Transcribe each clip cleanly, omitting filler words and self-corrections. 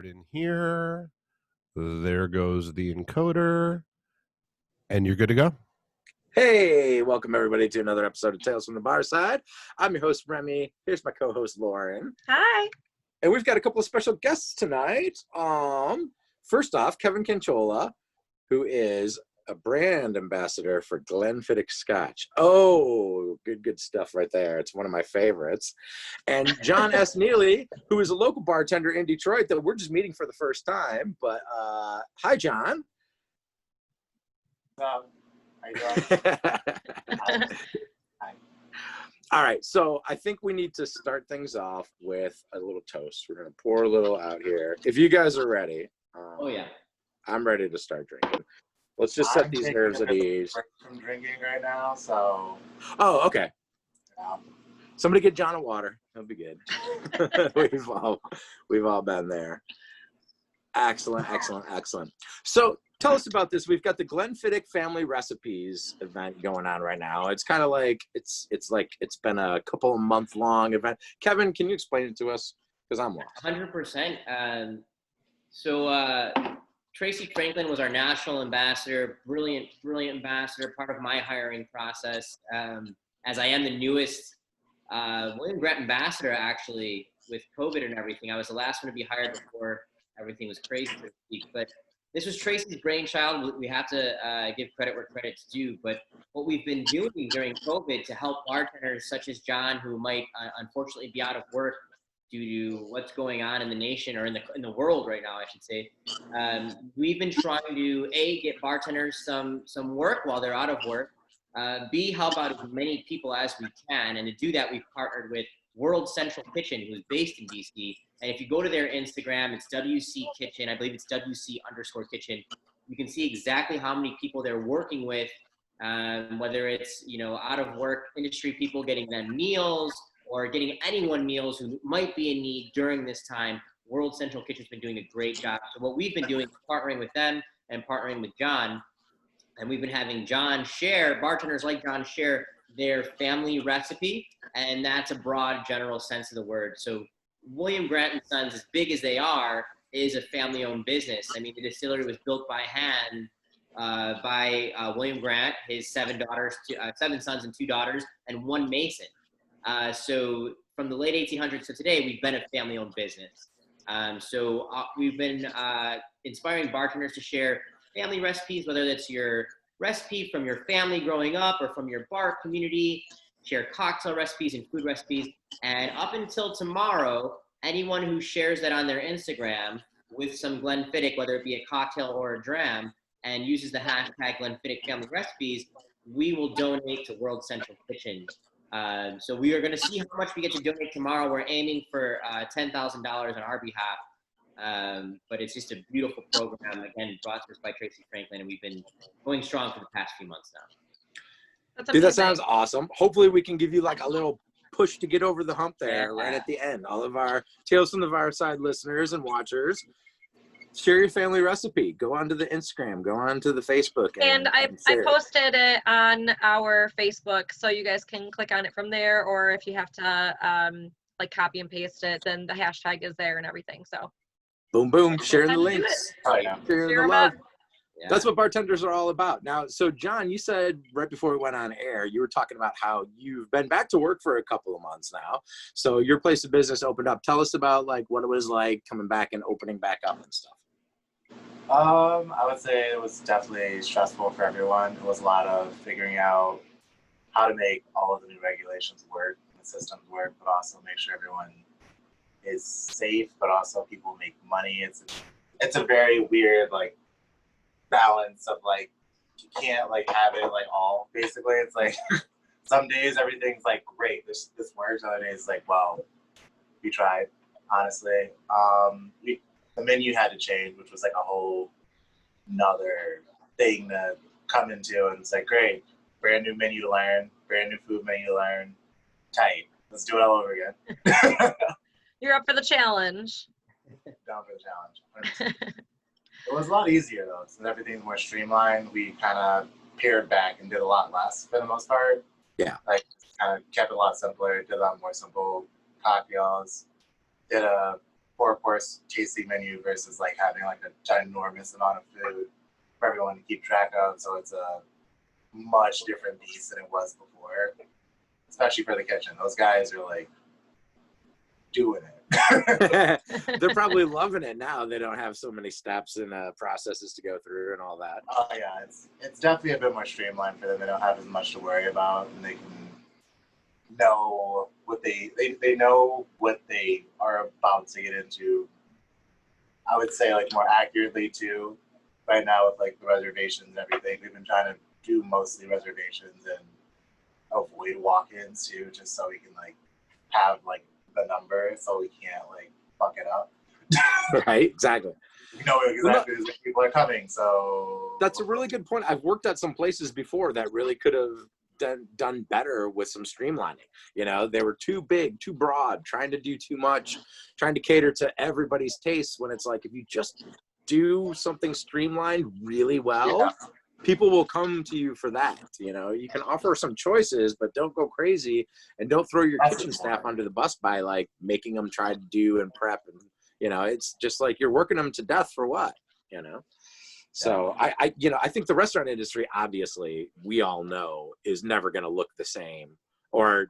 In here. There goes the encoder. And you're good to go. Hey, welcome everybody to another episode of Tales from the Barside. I'm your host, Remy. Here's my co-host, Lauren. Hi. And we've got a couple of special guests tonight. First off, Kevin Canchola, who is a brand ambassador for Glenfiddich Scotch. Oh, good stuff right there. It's one of my favorites. And John S. Neely, who is a local bartender in Detroit that we're just meeting for the first time. But hi, John. How you doing? Hi. All right, so I think we need to start things off with a little toast. We're going to pour a little out here. If you guys are ready. Oh, yeah. I'm ready to start drinking. Let's just set these nerves at ease. I'm drinking right now, so. Oh, okay. Yeah. Somebody get John a water. That'll be good. we've all been there. Excellent. So tell us about this. We've got the Glenfiddich Family Recipes event going on right now. It's kind of like it's been a couple of month-long event. Kevin, can you explain it to us? Because I'm lost. 100%. So Tracy Franklin was our national ambassador, brilliant ambassador, part of my hiring process. As I am the newest William Grant ambassador, actually, with COVID and everything. I was the last one to be hired before everything was crazy, so to speak. But this was Tracy's brainchild. We have to give credit where credit's due. But what we've been doing during COVID to help bartenders such as John, who might unfortunately be out of work due to what's going on in the nation or in the world right now, I should say. We've been trying to A, get bartenders some work while they're out of work. B, help out as many people as we can. And to do that, we've partnered with World Central Kitchen, who's based in DC. And if you go to their Instagram, it's WC Kitchen. I believe it's WC_Kitchen. You can see exactly how many people they're working with, whether it's, out of work industry people getting them meals, or getting anyone meals who might be in need during this time. World Central Kitchen's been doing a great job. So what we've been doing is partnering with them and partnering with John. And we've been having bartenders like John share their family recipe. And that's a broad general sense of the word. So William Grant & Sons, as big as they are, is a family-owned business. I mean, the distillery was built by hand by William Grant, his seven sons and 2 daughters, and 1 mason. So from the late 1800s to today, we've been a family-owned business. So we've been inspiring bartenders to share family recipes, whether that's your recipe from your family growing up or from your bar community, share cocktail recipes and food recipes. And up until tomorrow, anyone who shares that on their Instagram with some Glenfiddich, whether it be a cocktail or a dram, and uses the hashtag Glenfiddich Family Recipes, we will donate to World Central Kitchen. So we are going to see how much we get to donate tomorrow. We're aiming for $10,000 on our behalf. But it's just a beautiful program, again, brought to us by Tracy Franklin, and we've been going strong for the past few months now. Dude, that sounds awesome. Hopefully we can give you like a little push to get over the hump there right at the end. All of our Tales from the Barside listeners and watchers, share your family recipe. Go onto the Instagram, go onto the Facebook. And I posted it on our Facebook, so you guys can click on it from there, or if you have to copy and paste it, then the hashtag is there and everything. So boom, share the links. Share the love. Yeah. That's what bartenders are all about. Now, so John, you said right before we went on air, you were talking about how you've been back to work for a couple of months now. So your place of business opened up. Tell us about like what it was like coming back and opening back up and stuff. I would say it was definitely stressful for everyone. It was a lot of figuring out how to make all of the new regulations work, the systems work, but also make sure everyone is safe, but also people make money. It's a very weird balance of you can't have it all. Basically, it's some days everything's great, this works. Other days well, we tried, honestly. The menu had to change, which was a whole another thing to come into, and it's great, brand new menu to learn, brand new food menu to learn, tight, let's do it all over again. You're up for the challenge. Down for the challenge. It was a lot easier though, since everything's more streamlined. We kind of pared back and did a lot less for the most part. Yeah. Kind of kept it a lot simpler, did a lot more simple cocktails, did a 4-course tasting menu versus like having like a ginormous amount of food for everyone to keep track of. So it's a much different beast than it was before, especially for the kitchen. Those guys are like doing it. They're probably loving it now. They don't have so many steps and processes to go through and all that. Oh yeah, it's definitely a bit more streamlined for them. They don't have as much to worry about, and they can know what they know what they are about to get into. I would say like more accurately too. Right now with like the reservations and everything, we've been trying to do mostly reservations and avoid walk-ins too, just so we can like have like the number, so we can't like fuck it up. Right, exactly. We know exactly when people are coming, so that's a really good point. I've worked at some places before that really could have done better with some streamlining. You know, they were too big, too broad, trying to do too much, trying to cater to everybody's tastes, when it's like, if you just do something streamlined really well, people will come to you for that. You know, you can offer some choices, but don't go crazy, and don't throw your kitchen staff under the bus by like making them try to do and prep. And, you know, it's just like you're working them to death for what, you know? So I think the restaurant industry, obviously, we all know, is never going to look the same, or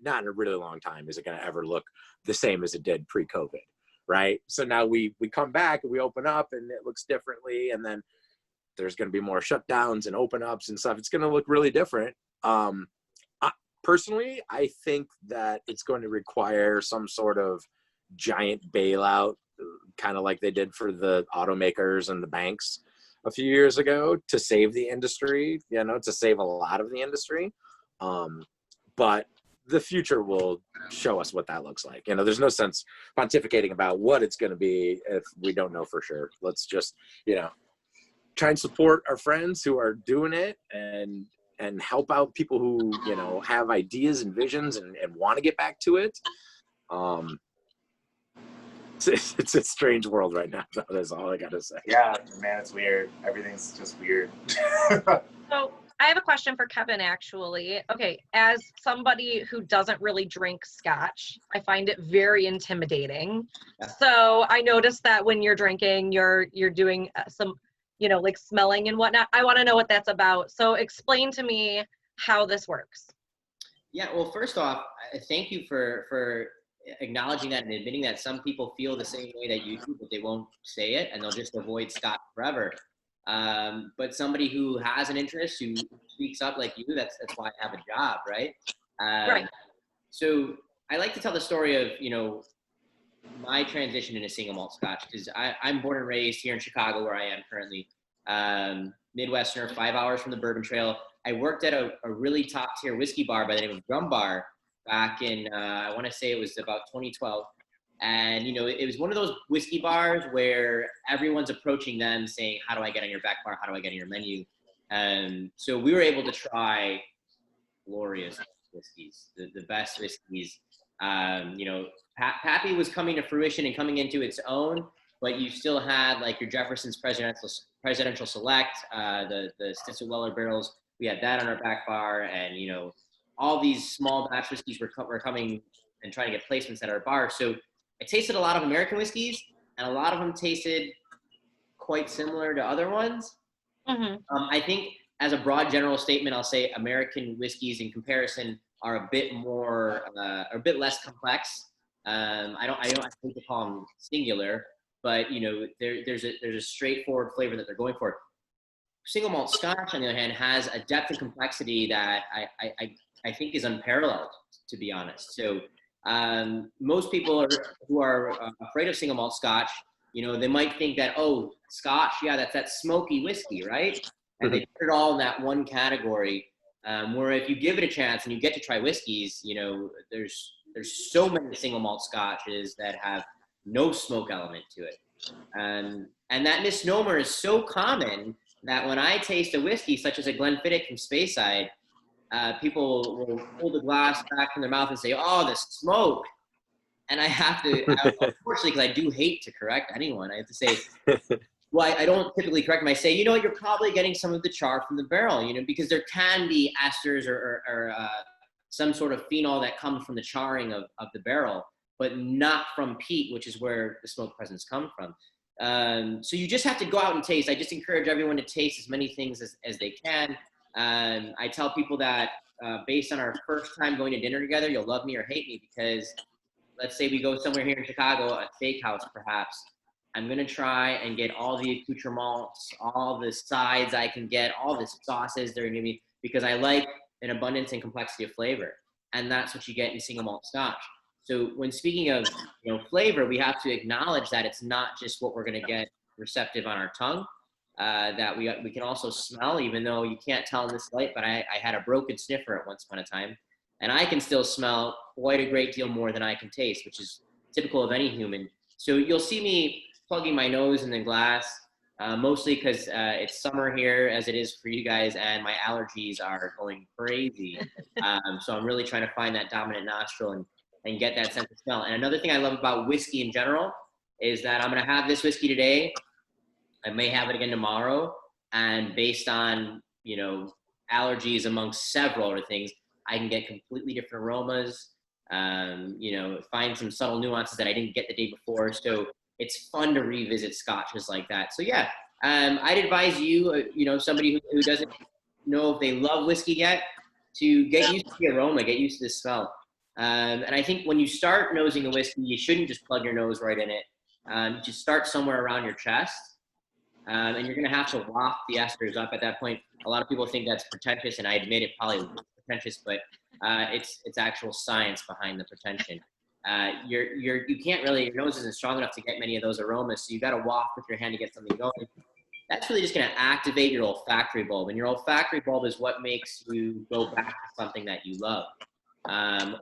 not in a really long time is it going to ever look the same as it did pre-COVID, right? So now we come back and we open up and it looks differently, and then there's going to be more shutdowns and open ups and stuff. It's going to look really different. Personally, I think that it's going to require some sort of giant bailout, kind of like they did for the automakers and the banks a few years ago, to save the industry, you know, to save a lot of the industry. But the future will show us what that looks like. You know, there's no sense pontificating about what it's going to be if we don't know for sure. Let's just, you know, try and support our friends who are doing it, and help out people who, you know, have ideas and visions and want to get back to it. It's a strange world right now. That's all I gotta say. Yeah, man, it's weird. Everything's just weird. So I have a question for Kevin, actually. Okay, as somebody who doesn't really drink scotch, I find it very intimidating. Yeah. So I noticed that when you're drinking, you're doing some, you know, like smelling and whatnot. I want to know what that's about. So explain to me how this works. Yeah, well, first off, thank you for acknowledging that and admitting that some people feel the same way that you do, but they won't say it, and they'll just avoid scotch forever. But somebody who has an interest, who speaks up like you, that's why I have a job, right? Right. So I like to tell the story of, you know, my transition into single malt scotch, because I'm born and raised here in Chicago, where I am currently. Midwesterner, 5 hours from the Bourbon Trail. I worked at a really top tier whiskey bar by the name of Drum Bar back in, I want to say it was about 2012. And, you know, it was one of those whiskey bars where everyone's approaching them saying, how do I get on your back bar? How do I get on your menu? So we were able to try glorious whiskeys, the best whiskeys. You know, Pappy was coming to fruition and coming into its own, but you still had like your Jefferson's Presidential Select, the Stitzel Weller barrels. We had that on our back bar, and, you know, all these small batch whiskeys were coming and trying to get placements at our bar. So I tasted a lot of American whiskeys, and a lot of them tasted quite similar to other ones. Mm-hmm. I think as a broad general statement, I'll say American whiskeys in comparison are a bit more, a bit less complex. I hate to call them singular, but, you know, there's a straightforward flavor that they're going for. Single malt scotch, on the other hand, has a depth and complexity that I think is unparalleled, to be honest. So most people who are afraid of single malt scotch, you know, they might think that, oh, scotch, yeah, that's that smoky whiskey, right? And they put it all in that one category. Where if you give it a chance and you get to try whiskeys, you know, there's so many single malt scotches that have no smoke element to it. And that misnomer is so common that when I taste a whiskey, such as a Glenfiddich from Speyside, people will pull the glass back from their mouth and say, oh, the smoke. And I have to, unfortunately, because I do hate to correct anyone, I have to say, well, I don't typically correct them. I say, you know, you're probably getting some of the char from the barrel, you know, because there can be esters or some sort of phenol that comes from the charring of the barrel. but not from peat, which is where the smoke presence come from. So you just have to go out and taste. I just encourage everyone to taste as many things as they can. I tell people that based on our first time going to dinner together, you'll love me or hate me, because let's say we go somewhere here in Chicago, a steakhouse perhaps. I'm going to try and get all the accoutrements, all the sides I can get, all the sauces they're going to be, because I like an abundance and complexity of flavor. And that's what you get in single malt Scotch. So when speaking of flavor, we have to acknowledge that it's not just what we're going to get receptive on our tongue, that we can also smell, even though you can't tell in this light, but I had a broken sniffer at once upon a time, and I can still smell quite a great deal more than I can taste, which is typical of any human. So you'll see me plugging my nose in the glass, mostly because it's summer here, as it is for you guys, and my allergies are going crazy. So I'm really trying to find that dominant nostril and get that sense of smell. And another thing I love about whiskey in general is that I'm going to have this whiskey today. I may have it again tomorrow. And based on, allergies amongst several other things, I can get completely different aromas, find some subtle nuances that I didn't get the day before. So it's fun to revisit scotches like that. So yeah, I'd advise you, somebody who doesn't know if they love whiskey yet, to get used to the aroma, get used to the smell. And I think when you start nosing a whiskey, you shouldn't just plug your nose right in it. Just start somewhere around your chest. And you're going to have to waft the esters up at that point. A lot of people think that's pretentious, and I admit it probably looks pretentious, but it's actual science behind the pretension. You can't really, your nose isn't strong enough to get many of those aromas, so you got to waft with your hand to get something going. That's really just going to activate your olfactory bulb, and your olfactory bulb is what makes you go back to something that you love.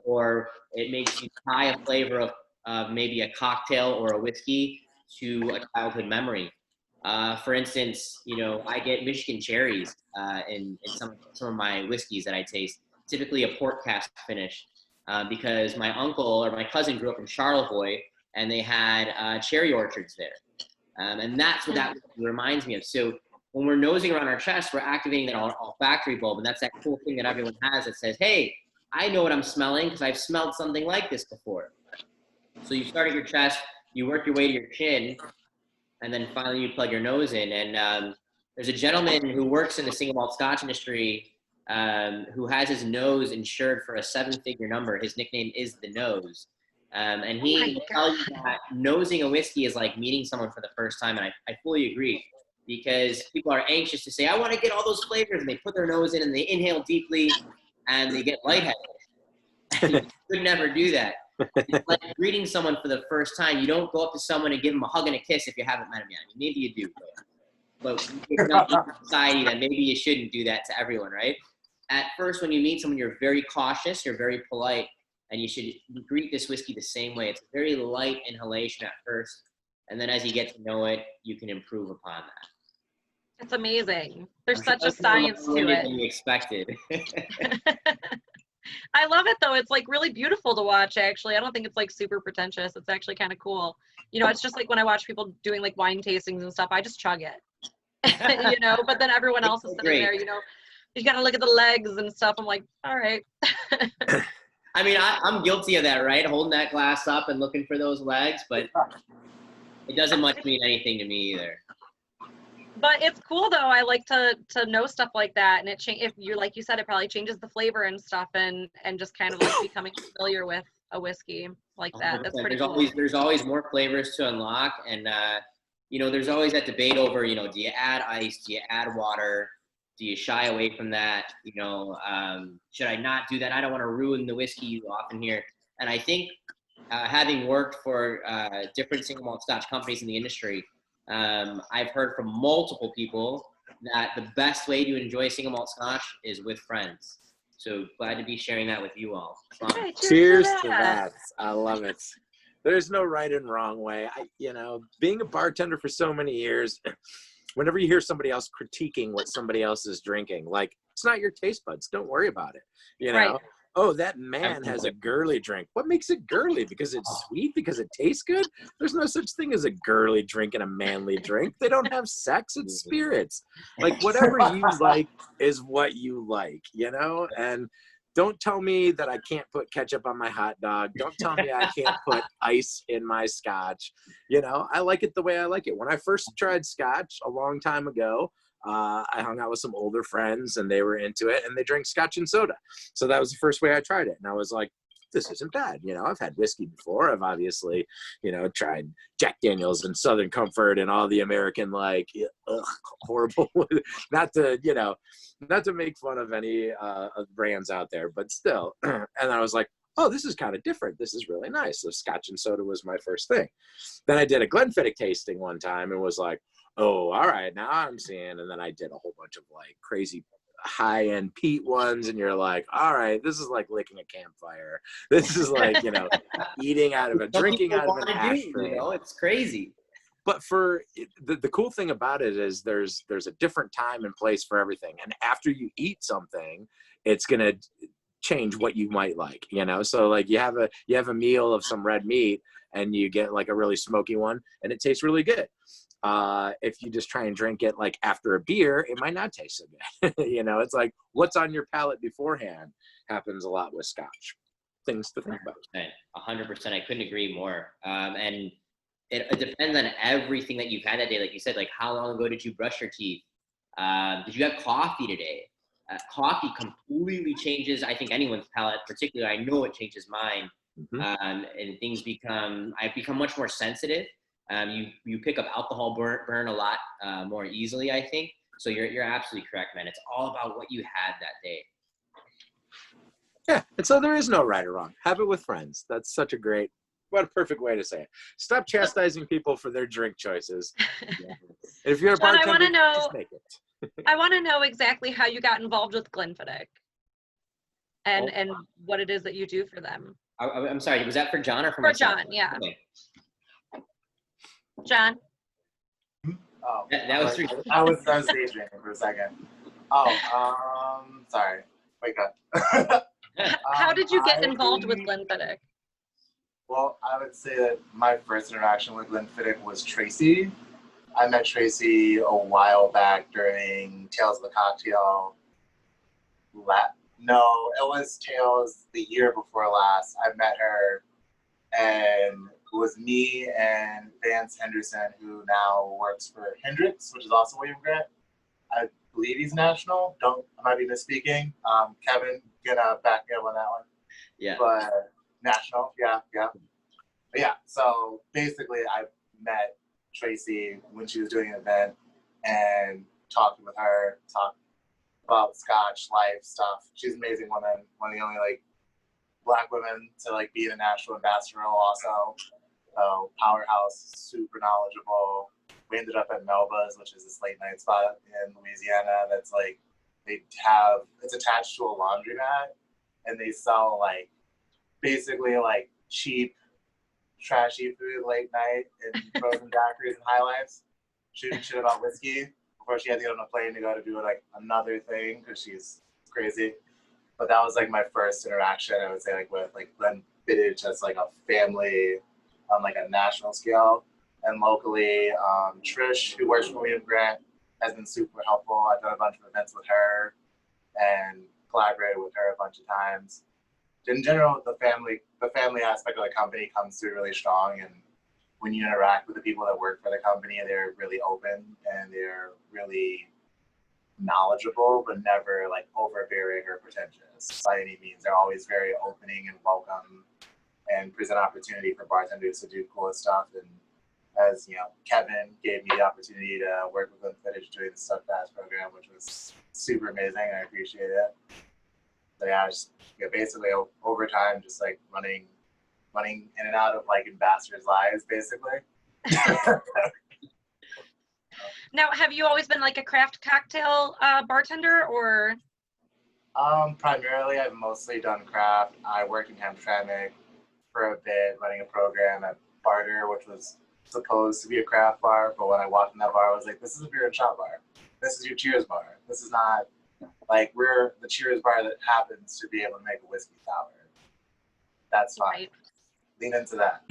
Or it makes you tie a flavor of maybe a cocktail or a whiskey to a childhood memory. For instance, I get Michigan cherries in some of my whiskeys that I taste, typically a port cask finish, because my uncle or my cousin grew up in Charlevoix, and they had cherry orchards there. And that's what that reminds me of. So when we're nosing around our chest, we're activating that olfactory bulb, and that's that cool thing that everyone has that says, hey, I know what I'm smelling because I've smelled something like this before. So you start at your chest, you work your way to your chin, and then finally you plug your nose in. And there's a gentleman who works in the single malt Scotch industry who has his nose insured for a 7-figure number. His nickname is The Nose. And he will tell you that nosing a whiskey is like meeting someone for the first time. And I fully agree, because people are anxious to say, I want to get all those flavors. And they put their nose in and they inhale deeply and they get lightheaded. You could never do that. It's like greeting someone for the first time. You don't go up to someone and give them a hug and a kiss if you haven't met them yet. I mean, maybe you do, but it's not in society that maybe you shouldn't do that to everyone, right? At first, when you meet someone, you're very cautious, you're very polite, and you should greet this whiskey the same way. It's a very light inhalation at first, and then as you get to know it, you can improve upon that. It's amazing. There's such a science to it. Than you expected. I love it though. It's like really beautiful to watch, actually. I don't think it's like super pretentious. It's actually kind of cool. It's just like when I watch people doing like wine tastings and stuff, I just chug it. But then everyone else is sitting there, you gotta look at the legs and stuff. I'm like, all right. I mean, I'm guilty of that, right? Holding that glass up and looking for those legs, but it doesn't much mean anything to me either. But it's cool though. I like to know stuff like that, and if you're like you said, it probably changes the flavor and stuff, and just kind of like becoming familiar with a whiskey like that. That's pretty cool. There's always more flavors to unlock, and there's always that debate over, do you add ice, do you add water, do you shy away from that? Should I not do that? I don't want to ruin the whiskey you often hear. And I think having worked for different single malt Scotch companies in the industry, I've heard from multiple people that the best way to enjoy single malt Scotch is with friends. So glad to be sharing that with you all. Okay, cheers to that. I love it. There's no right and wrong way. Being a bartender for so many years, whenever you hear somebody else critiquing what somebody else is drinking, like, it's not your taste buds. Don't worry about it. Right. Oh, that man has a girly drink. What makes it girly? Because it's sweet? Because it tastes good? There's no such thing as a girly drink and a manly drink. They don't have sex. It's spirits. Like, whatever you like is what you like, And don't tell me that I can't put ketchup on my hot dog. Don't tell me I can't put ice in my scotch. You know, I like it the way I like it. When I first tried scotch a long time ago, I hung out with some older friends and they were into it and they drank scotch and soda. So that was the first way I tried it. And I was like, this isn't bad. You know, I've had whiskey before. I've obviously, you know, tried Jack Daniels and Southern Comfort and all the American, like, horrible, not to make fun of any brands out there, but still. And I was like, oh, this is kind of different. This is really nice. So scotch and soda was my first thing. Then I did a Glenfiddich tasting one time and was like, oh, all right, now I'm seeing. And then I did a whole bunch of like crazy high-end peat ones, and you're like, all right, this is like licking a campfire. This is like, you know, drinking out of an ashtray. You know, it's crazy. But for the cool thing about it is there's a different time and place for everything. And after you eat something, it's gonna change what you might like, you know. So like you have a meal of some red meat and you get like a really smoky one and it tastes really good. If you just try and drink it like after a beer, it might not taste so good. You know, it's like what's on your palate beforehand happens a lot with scotch. Things to think about. 100%. I couldn't agree more. And it depends on everything that you've had that day. Like you said, like how long ago did you brush your teeth? Did you have coffee today? Coffee completely changes, I think, anyone's palate. Particularly, I know it changes mine. And I become much more sensitive. You pick up alcohol burn a lot more easily, I think. So you're absolutely correct, man. It's all about what you had that day. Yeah, and so there is no right or wrong. Have it with friends. That's what a perfect way to say it. Stop chastising people for their drink choices. If you're a John, bartender, just make it. I want to know exactly how you got involved with Glenfiddich and what it is that you do for them. I'm sorry, was that for John or for myself? John, yeah. Okay. John? Oh, that was I was daydreaming for a second. Oh, sorry. Wake up. How did you get involved with Glenfiddich? Well, I would say that my first interaction with Glenfiddich was Tracy. I met Tracy a while back during Tales of the Cocktail. No, it was Tales the year before last. I met her, and it was me and Vance Henderson, who now works for Hendrix, which is also William Grant. I believe he's national. I might be misspeaking. Kevin, gonna back me up on that one. Yeah. But national, yeah. But yeah, so basically I met Tracy when she was doing an event and talking with her, talked about Scotch, life stuff. She's an amazing woman, one of the only like Black women to like be in a national ambassador role also. So powerhouse, super knowledgeable. We ended up at Melba's, which is this late night spot in Louisiana that's like, it's attached to a laundromat and they sell like basically like cheap, trashy food late night and frozen daiquiris and high lifes, shooting shit about whiskey before she had to get on a plane to go to do like another thing because she's crazy. But that was like my first interaction, I would say, like with like Glenfiddich as like a family on like a national scale. And locally, Trish, who works for William Grant, has been super helpful. I've done a bunch of events with her and collaborated with her a bunch of times. In general, the family aspect of the company comes through really strong, and when you interact with the people that work for the company, they're really open and they're really knowledgeable, but never like overbearing or pretentious by any means. They're always very opening and welcome and present opportunity for bartenders to do cool stuff. And as you know, Kevin gave me the opportunity to work with Glenfiddich doing the Steadfast program, which was super amazing. I appreciate it. So yeah, basically over time, just like running in and out of like ambassadors' lives, basically. Now, have you always been like a craft cocktail bartender, or? Primarily, I've mostly done craft. I worked in Hamtramck for a bit, running a program at Barter, which was supposed to be a craft bar, but when I walked in that bar, I was like, this is a beer and shot bar. This is your Cheers bar. This is not, like, we're the Cheers bar that happens to be able to make a whiskey sour. That's fine. Right. Lean into that.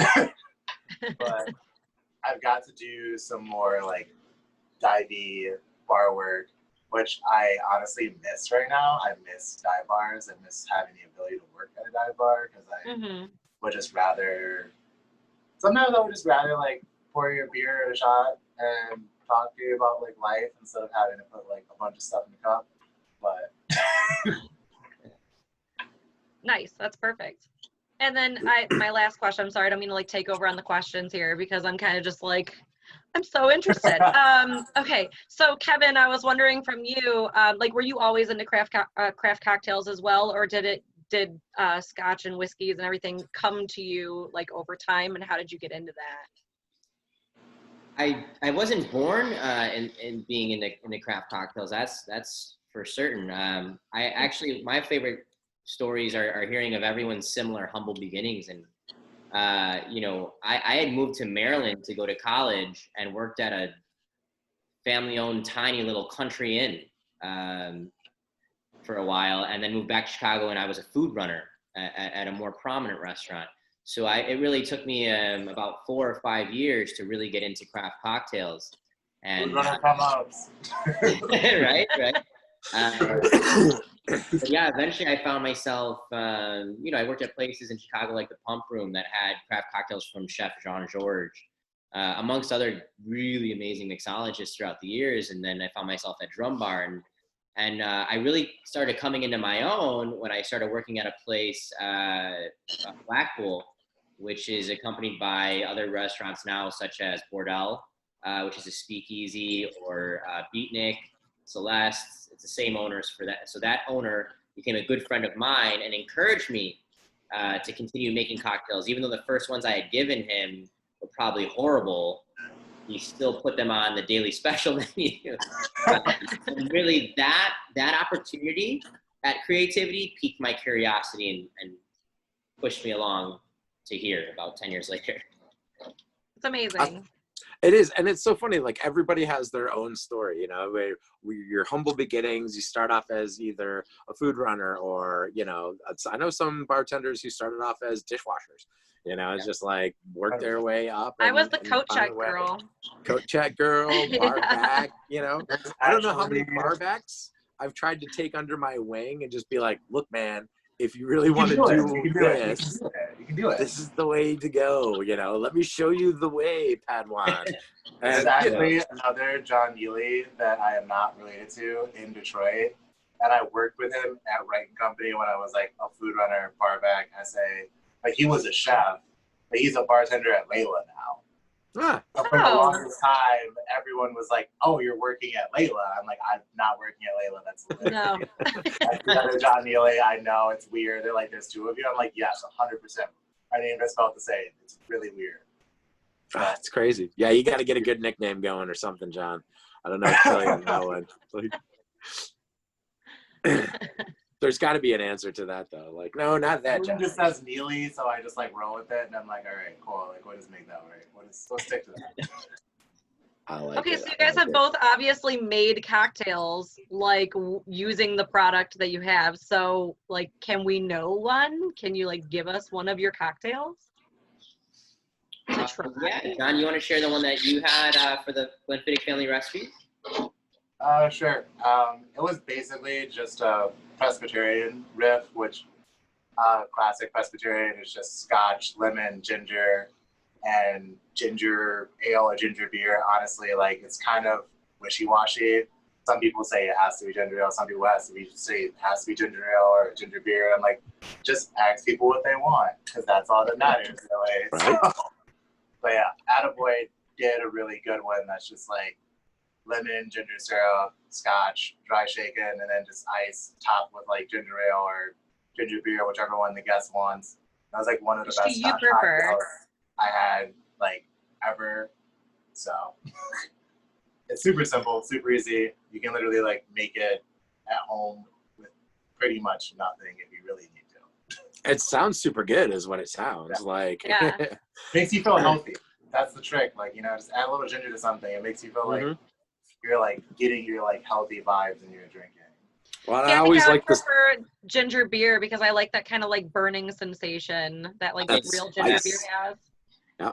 But I've got to do some more, like, divey bar work which I honestly miss right now. I miss dive bars. I miss having the ability to work at a dive bar because I would just rather. Sometimes I would just rather like pour your beer in a shot and talk to you about like life instead of having to put like a bunch of stuff in the cup. But Nice, that's perfect. And then my last question, I'm sorry, I don't mean to like take over on the questions here because I'm kind of just like, I'm so interested. Okay, so Kevin, I was wondering from you, like, were you always into craft cocktails as well, or did Scotch and whiskeys and everything come to you like over time, and how did you get into that? I wasn't born in being into craft cocktails. That's for certain. I actually, my favorite stories are hearing of everyone's similar humble beginnings. And you know, I had moved to Maryland to go to college and worked at a family-owned tiny little country inn for a while, and then moved back to Chicago, and I was a food runner at a more prominent restaurant. So it really took me about 4 or 5 years to really get into craft cocktails. And right. But yeah, eventually I found myself, you know, I worked at places in Chicago like the Pump Room that had craft cocktails from Chef Jean-Georges, amongst other really amazing mixologists throughout the years. And then I found myself at Drum Bar, and I really started coming into my own when I started working at a place, Blackpool, which is accompanied by other restaurants now, such as Bordel, which is a speakeasy, or Beatnik, Celeste. It's the same owners for that. So that owner became a good friend of mine and encouraged me to continue making cocktails. Even though the first ones I had given him were probably horrible, he still put them on the daily special menu. And really, that opportunity, that creativity, piqued my curiosity and pushed me along to here about 10 years later. It's amazing. It is, and it's so funny. Like, everybody has their own story, you know. Your humble beginnings. You start off as either a food runner, or, you know, I know some bartenders who started off as dishwashers. You know, it's just like work their way up. I was the coat check girl. Coat check girl, bar Yeah. back. You know, I don't know how many bar backs I've tried to take under my wing and just be like, look, man, if you really want to do this, you can do it. This is the way to go. You know, let me show you the way, Padawan. There's actually another John Neely that I am not related to in Detroit, and I worked with him at Wright & Company when I was like a food runner, bar back, SA. Like, he was a chef, but he's a bartender at Layla now. Ah. So for the longest time, everyone was like, "Oh, you're working at Layla." I'm like, "I'm not working at Layla. That's No. That's the other John Neely. I know it's weird. They're like, "There's 2 of you." I'm like, "Yes, 100%." My name is spelled the same. It's really weird. Ah, it's crazy. Yeah, you got to get a good nickname going or something, John. I don't know what to tell you on that one. There's got to be an answer to that, though. Like, no, not that, John. Everyone just says Neely, so I just like roll with it, and I'm like, all right, cool. Like, what does make that right? Let's stick to that. I like Okay, it. so you guys have both obviously made cocktails, like using the product that you have. So, like, can we know one? Can you like give us one of your cocktails to try? Yeah, John, you want to share the one that you had for the Glenfiddich family recipes? Sure. It was basically just a Presbyterian riff, which classic Presbyterian is just Scotch, lemon, ginger, and ginger ale or ginger beer. Honestly, like, it's kind of wishy-washy. Some people say it has to be ginger ale. Some people say it has to be ginger ale or ginger beer. I'm like, just ask people what they want, because that's all that matters, really. Right. So, but yeah, Attaboy did a really good one that's just like lemon, ginger syrup, Scotch, dry shaken, and then just ice topped with like ginger ale or ginger beer, whichever one the guest wants. That was like one of the best Scotch cocktails I had like ever. So it's super simple, super easy. You can literally like make it at home with pretty much nothing if you really need to. It sounds super good, is what it sounds like. Yeah. Makes you feel healthy. That's the trick. Like, you know, just add a little ginger to something. It makes you feel like you're like getting your like healthy vibes in your drinking. Well, Yeah, I always I like this. prefer ginger beer because I like that kind of like burning sensation that like real ginger beer has. Yeah.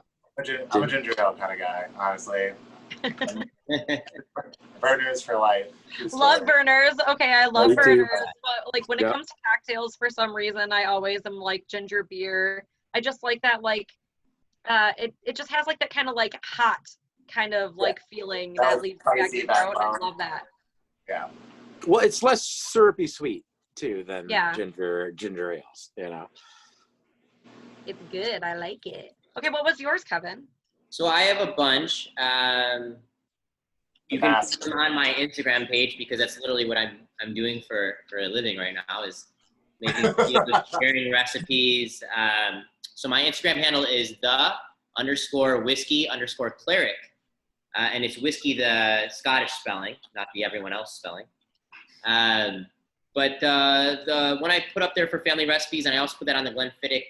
I'm a ginger ale kind of guy, honestly. Burners for life. Love burners. Okay, I love Me too. burners, but like when it Yep. comes to cocktails, for some reason, I always am like ginger beer. I just like that, like, it just has like that kind of like hot kind of like feeling that leaves the back of spicy your throat. I backbone. love that. Yeah. Well, it's less syrupy sweet too than Yeah. ginger ales, you know. It's good. I like it. Okay, what was yours, Kevin? So I have a bunch. You can Mask. put them on my Instagram page because that's literally what I'm doing for a living right now is making videos, sharing recipes. So my Instagram handle is _whiskey_cleric. And it's whiskey the Scottish spelling, not the everyone else spelling. But the one I put up there for family recipes, and I also put that on the Glenfiddich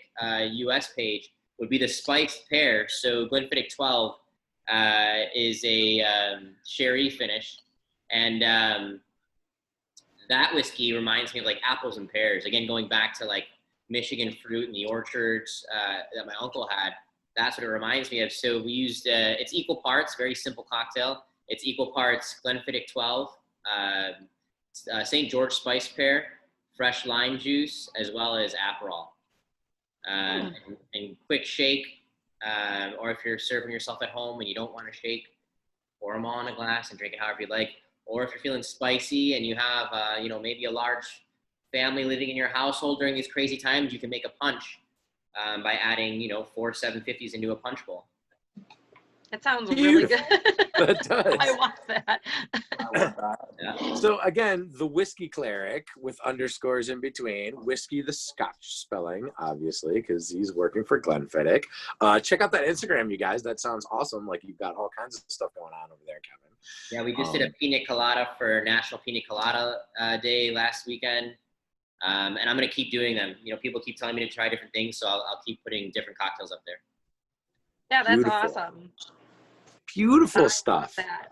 US page, would be the spiced pear. So Glenfiddich 12 is a sherry finish, and that whiskey reminds me of like apples and pears. Again, going back to like Michigan fruit in the orchards that my uncle had. That's what it reminds me of. So we used, it's equal parts, very simple cocktail. It's equal parts Glenfiddich 12, St. George spice pear, fresh lime juice, as well as Aperol. And quick shake, or if you're serving yourself at home and you don't want to shake, pour them all in a glass and drink it however you like. Or if you're feeling spicy and you have, maybe a large family living in your household during these crazy times, you can make a punch. By adding, 4 750s into a punch bowl. That sounds really good. That does. I want that. I love that. Yeah. So again, the whiskey cleric with underscores in between. Whiskey the Scotch spelling, obviously, because he's working for Glenfiddich. Check out that Instagram, you guys. That sounds awesome. Like you've got all kinds of stuff going on over there, Kevin. Yeah, we just did a pina colada for National Pina Colada Day last weekend. And I'm going to keep doing them. People keep telling me to try different things, so I'll keep putting different cocktails up there. Yeah, that's Beautiful. awesome. Beautiful stuff. That.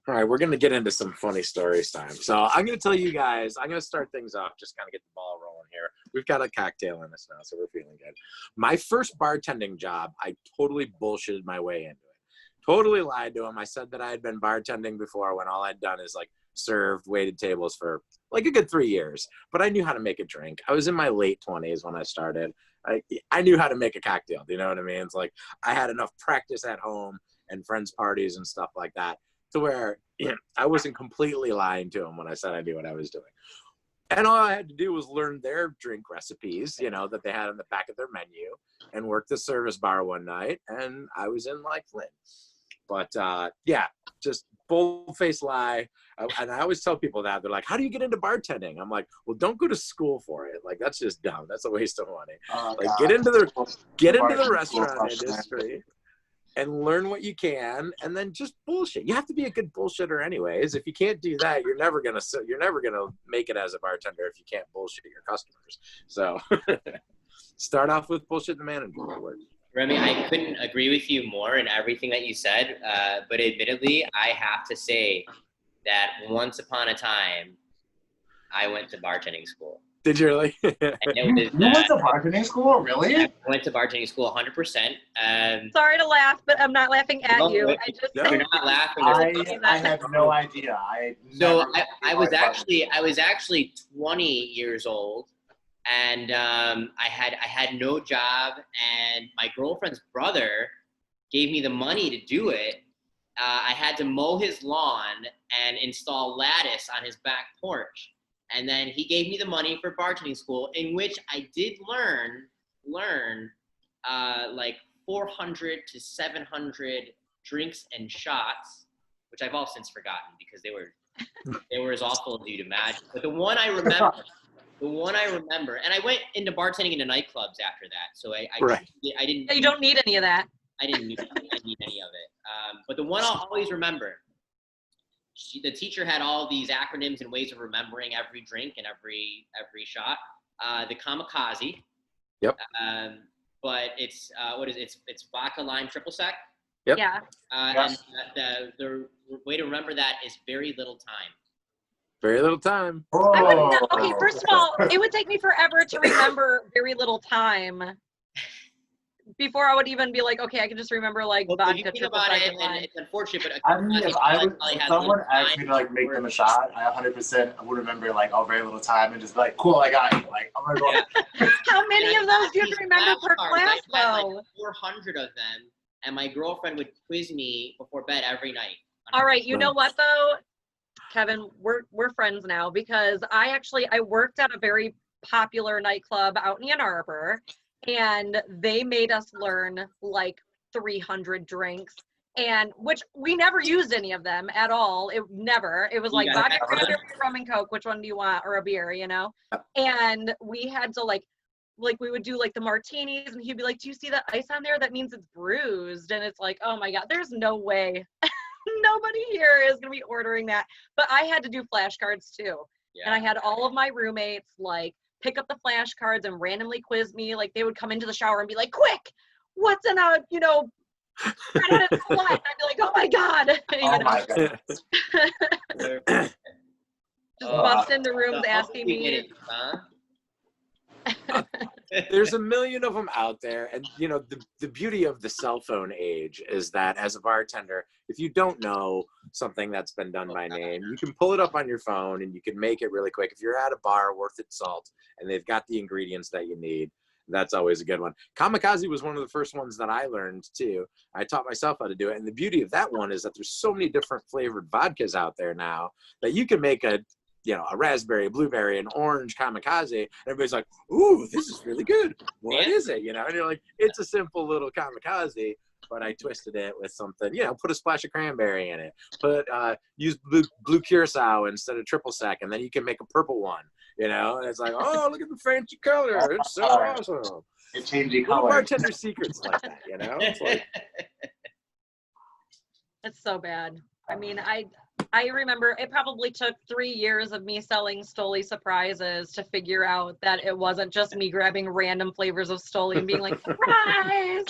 All right, we're going to get into some funny stories time. So I'm going to tell you guys, I'm going to start things off, just kind of get the ball rolling here. We've got a cocktail in us now, so we're feeling good. My first bartending job, I totally bullshitted my way into it. Totally lied to him. I said that I had been bartending before when all I'd done is like served waited tables for like a good 3 years, but I knew how to make a drink. I was in my late 20s when I started. I knew how to make a cocktail. Do you know what I mean? It's like I had enough practice at home and friends' parties and stuff like that to where I wasn't completely lying to him when I said I knew what I was doing. And all I had to do was learn their drink recipes, that they had on the back of their menu, and work the service bar one night, and I was in like Flynn. But yeah, just bold-faced lie. And I always tell people that. They're like, how do you get into bartending? I'm like, well, don't go to school for it. Like, that's just dumb. That's a waste of money. Like, get into the restaurant industry and learn what you can, and then just bullshit. You have to be a good bullshitter anyways. If you can't do that, you're never gonna make it as a bartender if you can't bullshit your customers. So start off with bullshit the manager. Remy, I couldn't agree with you more in everything that you said, but admittedly, I have to say that once upon a time, I went to bartending school. Did you really? And it was, You went to bartending school? Really? I went to bartending school 100%. Sorry to laugh, but I'm not laughing at you. I just No. You're not laughing. I had no idea. I was actually 20 years old, and I had no job, and my girlfriend's brother gave me the money to do it. I had to mow his lawn and install lattice on his back porch. And then he gave me the money for bartending school, in which I did learn like 400 to 700 drinks and shots, which I've all since forgotten because they were as awful as you'd imagine. But the one I remember, and I went into bartending into nightclubs after that. So I didn't. You don't need any of that. I didn't need any of it. But the one I'll always remember. The teacher had all these acronyms and ways of remembering every drink and every shot. The kamikaze. Yep. But it's it's vodka lime triple sec. Yep. Yeah. And the way to remember that is very little time. Very little time. I would not, okay, first of all, it would take me forever to remember very little time before I would even be like, okay, I can just remember like Well, if you vodka, think triple about it, sec, and lime. it's unfortunate, but I mean, if has someone little asked me to like make them a shot, I 100% would remember like a very little time and just be like, cool, I got you. Like, I'm gonna go. Yeah. How many of those do you These remember per flashcards, class, I had like though? 400 of them, and my girlfriend would quiz me before bed every night. All right, you know what though, Kevin, we're friends now because I worked at a very popular nightclub out in Ann Arbor, and they made us learn like 300 drinks, and which we never used any of them at all. It was You like gotta vodka, have cranberry, rum, and Coke. Which one do you want, or a beer? You know, and we had to like we would do like the martinis, and he'd be like, "Do you see the ice on there? That means it's bruised." And it's like, oh my god, there's no way. Nobody here is gonna be ordering that. But I had to do flashcards too. Yeah. And I had all of my roommates like pick up the flashcards and randomly quiz me. Like they would come into the shower and be like, quick, what's in a, what? And I'd be like, oh my God. My God. Just bust into rooms So asking we did me. it, huh? There's a million of them out there, and the beauty of the cell phone age is that as a bartender, if you don't know something that's been done by name, you can pull it up on your phone and you can make it really quick. If you're at a bar worth its salt and they've got the ingredients that you need, that's always a good one. Kamikaze was one of the first ones that I learned too. I taught myself how to do it, and the beauty of that one is that there's so many different flavored vodkas out there now that you can make a raspberry, blueberry, and orange kamikaze. Everybody's like, ooh, this is really good. What is it? And you're like, it's a simple little kamikaze, but I twisted it with something, put a splash of cranberry in it, use blue curacao instead of triple sec, and then you can make a purple one, and it's like, oh, look at the fancy color. It's so awesome. It changed the Little color. bartender secrets like that, It's like, It's so bad. I mean, I remember it probably took 3 years of me selling Stoli surprises to figure out that it wasn't just me grabbing random flavors of Stoli and being like, surprise!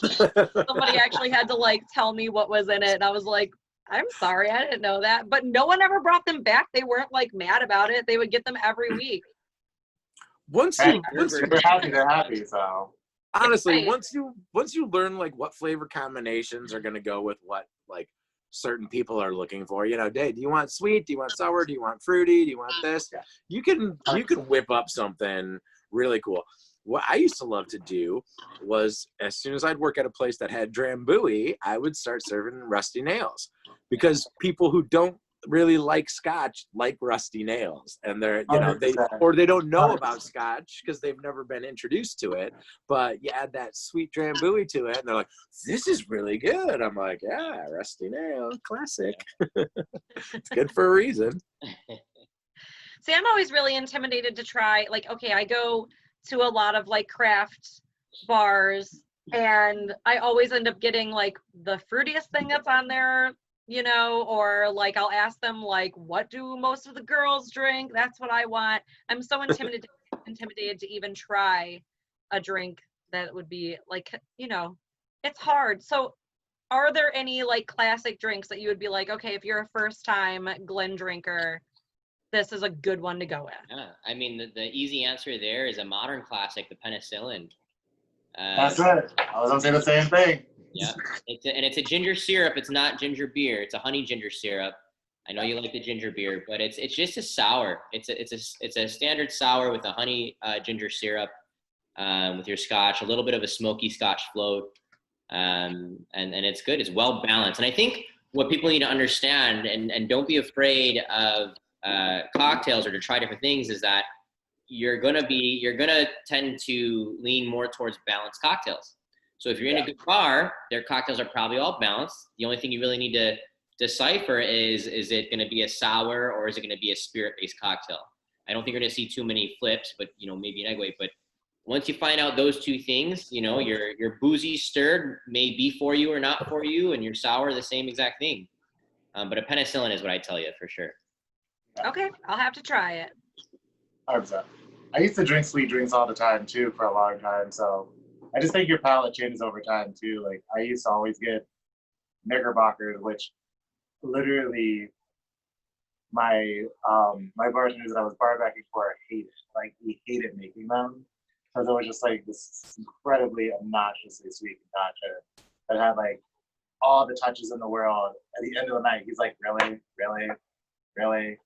Somebody actually had to like tell me what was in it, and I was like, I'm sorry, I didn't know that. But no one ever brought them back. They weren't like mad about it. They would get them every week. Once they're happy. So honestly, Right. once you learn like what flavor combinations are gonna go with what like certain people are looking for, Dave, do you want sweet? Do you want sour? Do you want fruity? Do you want this? Yeah. You can whip up something really cool. What I used to love to do was as soon as I'd work at a place that had drambuie, I would start serving rusty nails, because people who don't really like scotch like rusty nails, and they're they don't know about scotch because they've never been introduced to it, but you add that sweet drambuie to it and they're like, this is really good. I'm like, yeah, rusty nail, classic. It's good for a reason. See, I'm always really intimidated to try, like, okay, I go to a lot of like craft bars and I always end up getting like the fruitiest thing that's on there, or like I'll ask them like, what do most of the girls drink? That's what I want. I'm so intimidated to even try a drink that would be like, it's hard. So are there any like classic drinks that you would be like, okay, if you're a first time Glen drinker, this is a good one to go with? Yeah, I mean, the easy answer there is a modern classic, the penicillin. that's it. I was gonna say the same thing. Yeah, it's a ginger syrup. It's not ginger beer. It's a honey ginger syrup. I know you like the ginger beer, but it's just a sour. It's a standard sour with a honey ginger syrup, with your scotch, a little bit of a smoky scotch float, and it's good. It's well balanced. And I think what people need to understand, and don't be afraid of cocktails or to try different things, is that you're gonna tend to lean more towards balanced cocktails. So if you're in a good bar, their cocktails are probably all balanced. The only thing you really need to decipher is it going to be a sour or is it going to be a spirit-based cocktail? I don't think you're going to see too many flips, but maybe an egg white. But once you find out those two things, your boozy stirred may be for you or not for you, and your sour the same exact thing. But a penicillin is what I tell you for sure. Okay, I'll have to try it. 100%. I used to drink sweet drinks all the time too for a long time, so I just think your palate changes over time too. Like I used to always get Knickerbockers, which literally my bartenders that I was barbacking for hated. Like we hated making them. because it was just like this incredibly obnoxiously sweet concoction that had like all the touches in the world. At the end of the night, he's like, really? You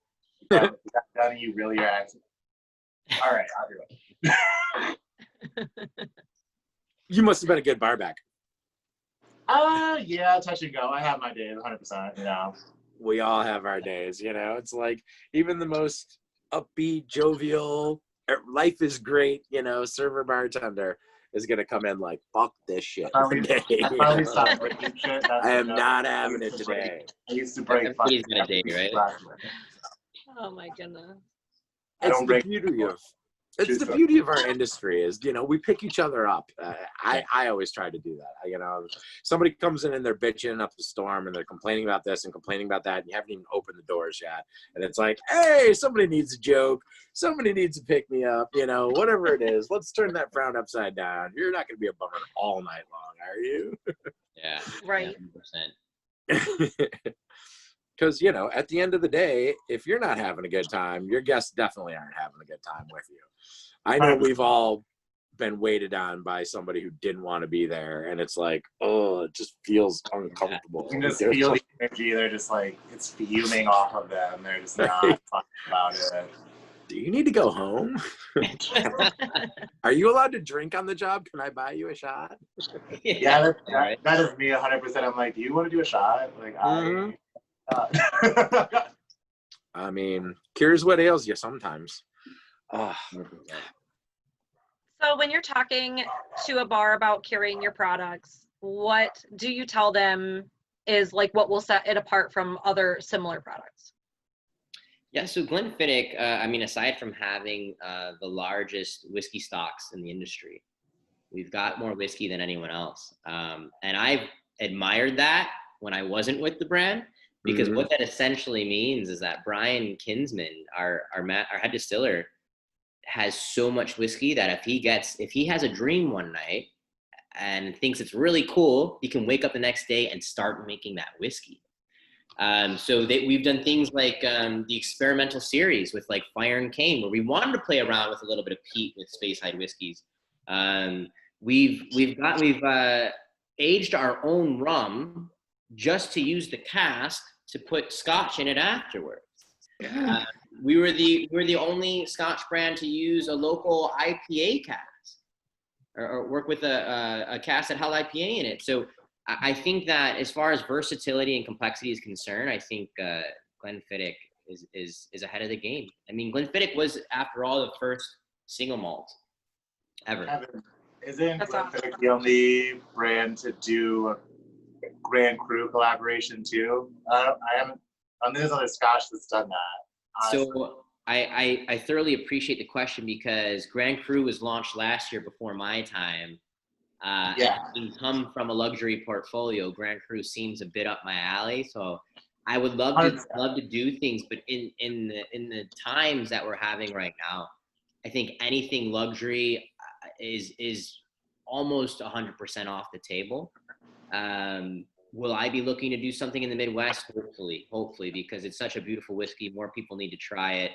got done, you really are acting. All right, I'll do it. You must have been a good barback. Yeah, touch and go. I have my days, 100%. You know, We all have our days, you know. It's like even the most upbeat, jovial, life is great, you know, server bartender is gonna come in like, fuck this shit today. I finally stopped breaking shit. I am not having it today. I used to break. Everybody's got a day, right? Oh my goodness. It's the beauty of our industry is, you know, we pick each other up. I always try to do that. You know, somebody comes in and they're bitching up the storm and they're complaining about this and complaining about that, and you haven't even opened the doors yet. And it's like, hey, somebody needs a joke. Somebody needs to pick me up. You know, whatever it is, let's turn that frown upside down. You're not going to be a bummer all night long, are you? Yeah. Right. 100%. Because, you know, at the end of the day, if you're not having a good time, your guests definitely aren't having a good time with you. I know we've all been waited on by somebody who didn't want to be there, and it's like, oh, it just feels uncomfortable. You can just feel the energy. They're just like, it's fuming off of them. They're just not talking about it. Do you need to go home? Are you allowed to drink on the job? Can I buy you a shot? Yeah, that is me 100%. I'm like, do you want to do a shot? Like, I mean, cures what ails you sometimes. So when you're talking to a bar about carrying your products, what do you tell them is like what will set it apart from other similar products? Yeah, so Glenfiddich, I mean, aside from having the largest whiskey stocks in the industry, we've got more whiskey than anyone else. And I've admired that when I wasn't with the brand, because what that essentially means is that Brian Kinsman, our head distiller, has so much whiskey that if he has a dream one night and thinks it's really cool, he can wake up the next day and start making that whiskey. So we've done things like the experimental series with like Fire and Cane, where we wanted to play around with a little bit of peat with Speyside whiskeys. We've aged our own rum just to use the cask to put Scotch in it afterwards. We were the only Scotch brand to use a local IPA cask or work with a cask that held IPA in it. So I think that as far as versatility and complexity is concerned, I think Glenfiddich is ahead of the game. I mean, Glenfiddich was, after all, the first single malt ever. Isn't Glenfiddich the only brand to do a Grand Cru collaboration too? I haven't. There's other Scotch that's done that. Honestly. So I thoroughly appreciate the question, because Grand Cru was launched last year before my time. And having come from a luxury portfolio, Grand Cru seems a bit up my alley. So I would love to do things, but in the times that we're having right now, I think anything luxury is almost 100% off the table. Will I be looking to do something in the Midwest? Hopefully, because it's such a beautiful whiskey. More people need to try it.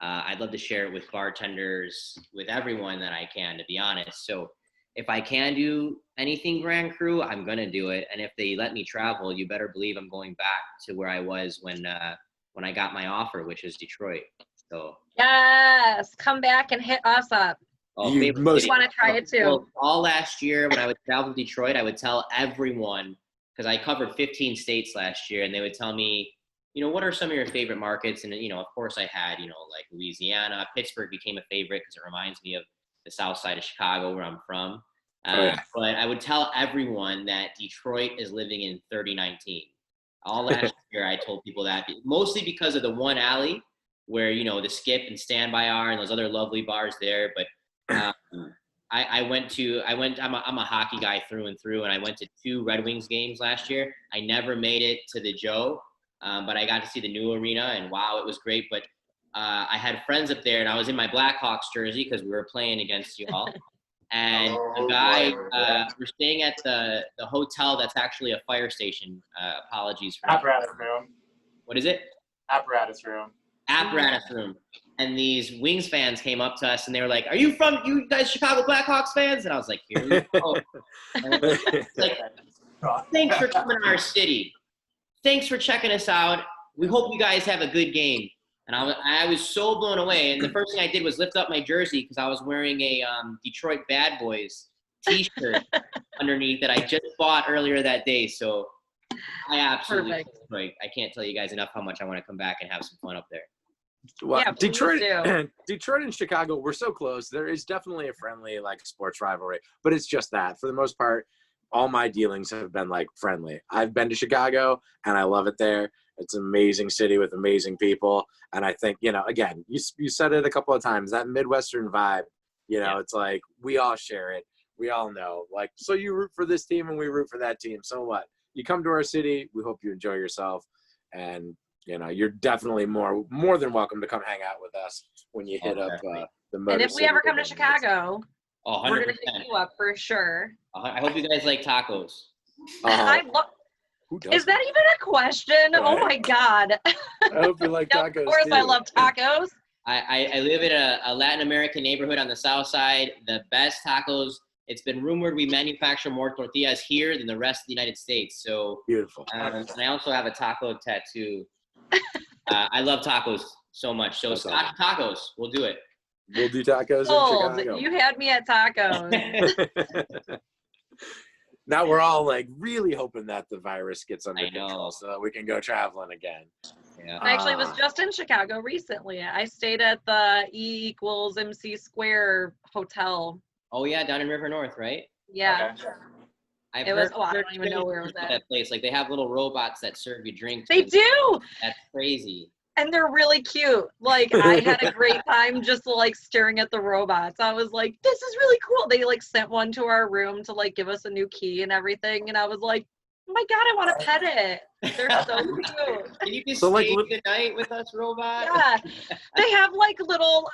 I'd love to share it with bartenders, with everyone that I can, to be honest. So if I can do anything Grand Cru, I'm going to do it. And if they let me travel, you better believe I'm going back to where I was when I got my offer, which is Detroit. So yes, come back and hit us up. You want to try it too. Well, all last year when I would travel to Detroit, I would tell everyone, because I covered 15 states last year, and they would tell me, you know, what are some of your favorite markets? And, you know, of course I had, you know, like Louisiana. Pittsburgh became a favorite because it reminds me of the south side of Chicago, where I'm from. But I would tell everyone that Detroit is living in 3019. All last year I told people that, mostly because of the one alley where, you know, the Skip and Standby are, and those other lovely bars there. But I'm a hockey guy through and through, and I went to 2 Red Wings games last year. I never made it to the Joe, but I got to see the new arena, and wow, it was great. But I had friends up there, and I was in my Blackhawks jersey because we were playing against you all. And the guy, we're staying at the hotel that's actually a fire station. Apologies for Apparatus room. What is it? Apparatus room. apparatus room. And these Wings fans came up to us and they were like, "Are you guys Chicago Blackhawks fans?" And I was like, "Here we go." And it's like, "Thanks for coming to our city. Thanks for checking us out. We hope you guys have a good game." And I was so blown away. And the first thing I did was lift up my jersey because I was wearing a Detroit Bad Boys T-shirt underneath that I just bought earlier that day. So I absolutely love Detroit. I can't tell you guys enough how much I want to come back and have some fun up there. Well, Yeah, Detroit and Chicago, we're so close. There is definitely a friendly like sports rivalry, but it's just that for the most part, all my dealings have been like friendly. I've been to Chicago and I love it there. It's an amazing city with amazing people. And I think, again, you said it a couple of times, that Midwestern vibe, it's like we all share it. We all know, like, so you root for this team and we root for that team. So what? You come to our city. We hope you enjoy yourself. And you're definitely more than welcome to come hang out with us when you hit up the Motor And if we City ever come to Games. Chicago, 100%. we're gonna hit you up for sure. I hope you guys like tacos. I love. Who Is that even a question? Oh my God. I hope you like tacos. Of course, too. I love tacos. I live in a Latin American neighborhood on the south side. The best tacos. It's been rumored we manufacture more tortillas here than the rest of the United States. So Beautiful. And I also have a taco tattoo. I love tacos so much. So Scotch tacos, we'll do it. We'll do tacos Sold. in Chicago. You had me at tacos. Now we're all like really hoping that the virus gets under I know. control so that we can go traveling again. Yeah. I actually was just in Chicago recently. I stayed at the E=MC Square Hotel. Oh yeah, down in River North, right? Yeah. Okay. I've It was. heard- Oh, I don't even know where it was at. That place, like they have little robots that serve you drinks. They and do, That's crazy. and they're really cute. Like I had a great time just like staring at the robots. I was like, this is really cool. They like sent one to our room to like give us a new key and everything, and I was like, oh my God, I want to pet it. They're so cute. Can you just So, like, stay the night with us, robot? Yeah, they have like little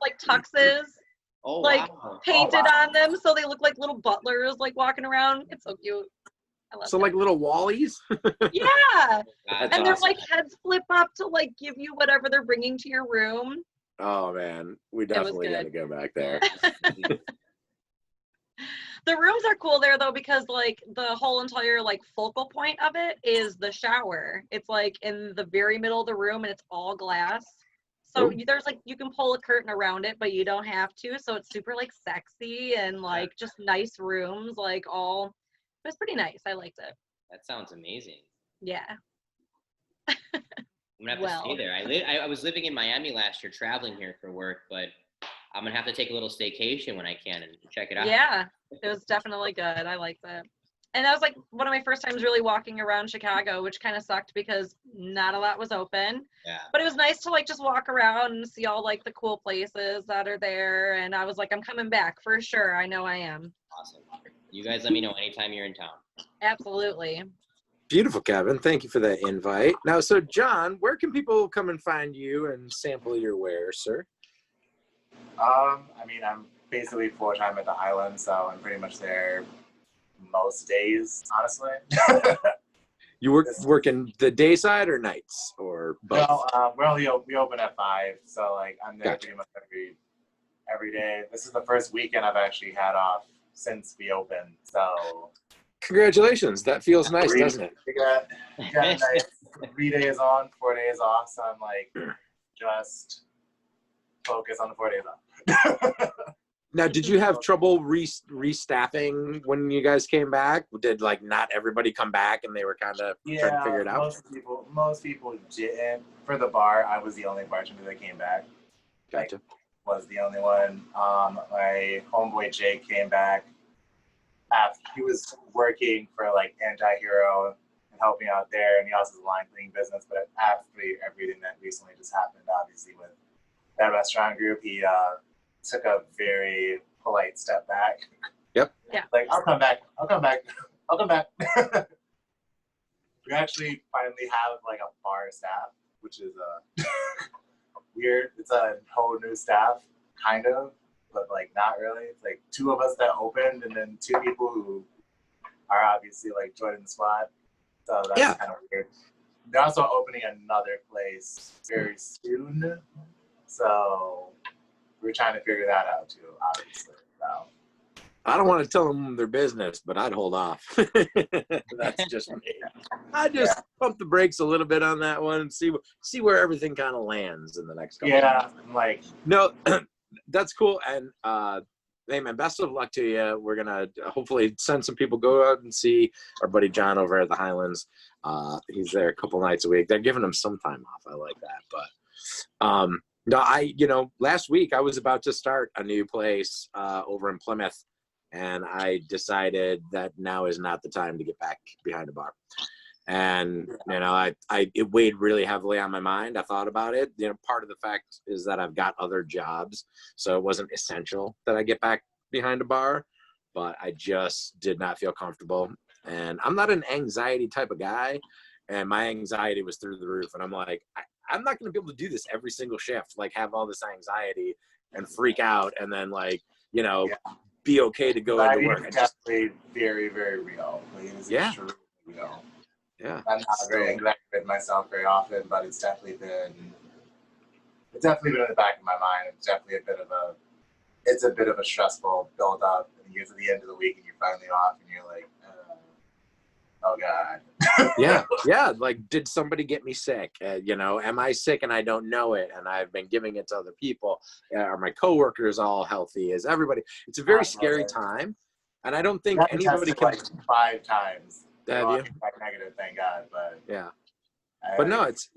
like tuxes Oh like wow. painted on them, so they look like little butlers like walking around. It's so cute. I love So it. like little Wallies. Yeah, God. That's and their awesome. like heads flip up to like give you whatever they're bringing to your room. Oh man, we was definitely got to good. go back there. The rooms are cool there though because like the whole entire like focal point of it is the shower. It's like in the very middle of the room and it's all glass. So there's like you can pull a curtain around it, but you don't have to. So it's super like sexy and like just nice rooms, like all. It was pretty nice. I liked it. That sounds amazing. Yeah. I'm gonna have to stay there. I was living in Miami last year, traveling here for work, but I'm gonna have to take a little staycation when I can and check it out. Yeah, it was definitely good. I liked it. And that was like one of my first times really walking around Chicago, which kind of sucked because not a lot was open. Yeah. But it was nice to like just walk around and see all like the cool places that are there. And I was like, I'm coming back for sure. I know I am. Awesome. You guys let me know anytime you're in town. Absolutely. Beautiful, Kevin. Thank you for that invite. Now, so John, where can people come and find you and sample your wares, sir? I mean, I'm basically full-time at the island, so I'm pretty much there most days, honestly. You working the day side or nights or both? No, we open at 5, so like I'm there pretty much every day. This is the first weekend I've actually had off since we opened, so Congratulations. That feels nice, doesn't it? we got a nice 3 days on, 4 days off, so I'm like just focus on the 4 days off. Now, did you have trouble restaffing when you guys came back? Did like not everybody come back and they were kind of trying to figure it out? Most people didn't. For the bar, I was the only bartender that came back. Gotcha. Was the only one. My homeboy Jake came back after he was working for like Anti-Hero and helping out there, and he also has a line cleaning business. But after everything that recently just happened, obviously with that restaurant group, he took a very polite step back. Yep. Yeah. Like, I'll come back. We actually finally have like a bar staff, which is weird. It's a whole new staff, kind of, but like not really. It's like 2 of us that opened, and then 2 people who are obviously like joining the squad. So that's kind of weird. they're also opening another place very soon. So we're trying to figure that out too, obviously. So. I don't want to tell them their business, but I'd hold off. That's just me. I'd just pump the brakes a little bit on that one and see where everything kind of lands in the next couple Yeah, like no, that's cool. And hey man, best of luck to you. We're gonna hopefully send some people, go out and see our buddy John over at the Highlands. He's there a couple nights a week. They're giving him some time off. I like that. But no, last week I was about to start a new place over in Plymouth. And I decided that now is not the time to get back behind a bar. And, it weighed really heavily on my mind. I thought about it. Part of the fact is that I've got other jobs. So it wasn't essential that I get back behind a bar. But I just did not feel comfortable. And I'm not an anxiety type of guy. And my anxiety was through the roof. And I'm like, I'm not going to be able to do this every single shift. Like, have all this anxiety and freak out. And then, be okay to go into work. It's definitely very, very real. Like, it's extremely real. Yeah. I'm not very anxiety myself very often, but it's definitely been in the back of my mind. It's definitely a bit of a stressful build up, and you get to the end of the week and you're finally off and you're like, oh God. Yeah. Like, did somebody get me sick? Am I sick and I don't know it? And I've been giving it to other people. Are my coworkers all healthy? Is everybody? It's a very scary time. And I don't think anybody can. Like 5 times. Have you? Like negative, thank God. But yeah. But no, it's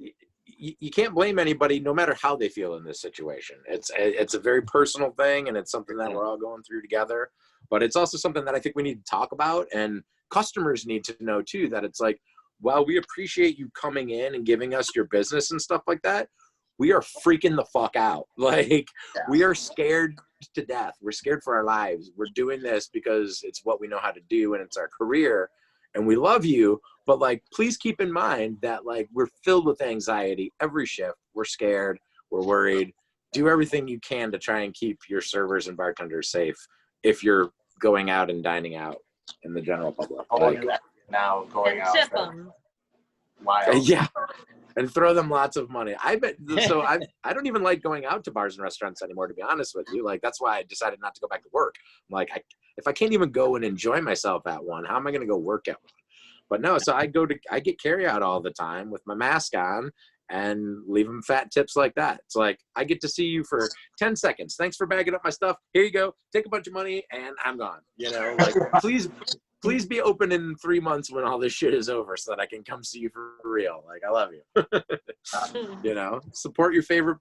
you can't blame anybody, no matter how they feel in this situation. It's a very personal thing, and it's something that we're all going through together. But it's also something that I think we need to talk about, and customers need to know too, that it's like, while we appreciate you coming in and giving us your business and stuff like that, we are freaking the fuck out. Like, we are scared to death. We're scared for our lives. We're doing this because it's what we know how to do and it's our career, and we love you. But like, please keep in mind that like, we're filled with anxiety every shift. We're scared. We're worried. Do everything you can to try and keep your servers and bartenders safe if you're going out and dining out in the general public. Now going and out. tip them. Wild. Yeah. And throw them lots of money. I bet. So I don't even like going out to bars and restaurants anymore, to be honest with you. Like, that's why I decided not to go back to work. I'm like, if I can't even go and enjoy myself at one, how am I going to go work at one? But no, so I get carry out all the time with my mask on and leave them fat tips like that. It's like, I get to see you for 10 seconds. Thanks for bagging up my stuff. Here you go. Take a bunch of money and I'm gone. Like, please be open in 3 months when all this shit is over so that I can come see you for real. Like, I love you. Support your favorite